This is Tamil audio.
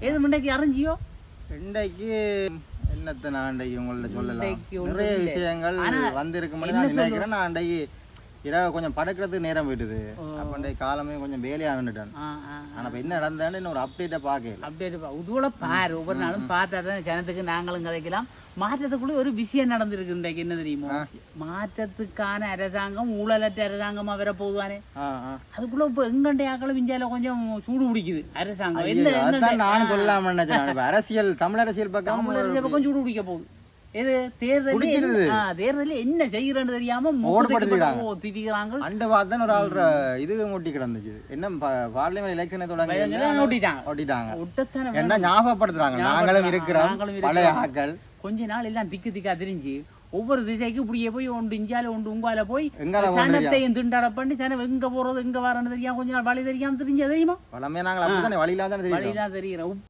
ஏது முண்டைக்கு அறிஞ்சியோ இன்றைக்கு என்னத்தை நான் அன்றைக்கு உங்கள்ட்ட சொல்லலாம் நிறைய விஷயங்கள் வந்திருக்கும் நான் நினைக்கிறேன். நான் அன்றைக்கு இரவு கொஞ்சம் படுக்கிறதுக்கு நேரம் போயிட்டுது. அப்போ அன்றைக்கு காலமே கொஞ்சம் வேலையாக நின்றுட்டேன். ஆனால் இப்போ என்ன நடந்தாலும் இன்னும் ஒரு அப்டேட்டை பார்க்கல. அப்டேட் இதுவோட பாரு ஒவ்வொரு நாளும் பார்த்தா தான் ஜனத்துக்கு நாங்களும் கதைக்கலாம். மாற்றத்துக்குள்ள ஒரு விஷயம் நடந்திருக்கு இன்றைக்கு. என்ன தெரியுமோ, மாற்றத்துக்கான அரசாங்கம் ஊழலற்ற அரசாங்கமா வர போகுதானே. அதுக்குள்ள இப்ப எங்கண்டைய ஆக்களும் இந்தியாவில கொஞ்சம் சூடு பிடிக்குது அரசாங்கம். நானும் சொல்லலாம் நினைச்சேன். அரசியல் தமிழ் அரசியல் பக்கம் சூடு பிடிக்க போகுது. எது தேர்தல் என்ன செய்யறன்னு தெரியாம திரிக்கிறாங்க. அண்ட வார்த்தை ஒரு ஆள் இது மூட்டி கிடந்துச்சு. என்ன பார்லிமெண்ட் எலெக்ஷனை தொடங்கிட்டாங்க. என்ன ஞாபகப்படுத்துறாங்க, நாங்களும் இருக்கிறோம் பழைய ஆக்கள். கொஞ்ச நாள் எல்லாம் திக்கு திக்கா தெரிஞ்சு ஒவ்வொரு திசைக்கு இப்படியே போய் ஒன்று இஞ்சால ஒன்று உங்கால போய் சனத்தையும் திண்டாட பண்ணி சனம் எங்க போறது எங்க வரன்னு தெரியாம கொஞ்ச நாள் வழி தெரியாம தெரிஞ்சா தெரியுமா. வளமே நாங்கள் அப்படித்தானே வழியில தான் தெரியும்.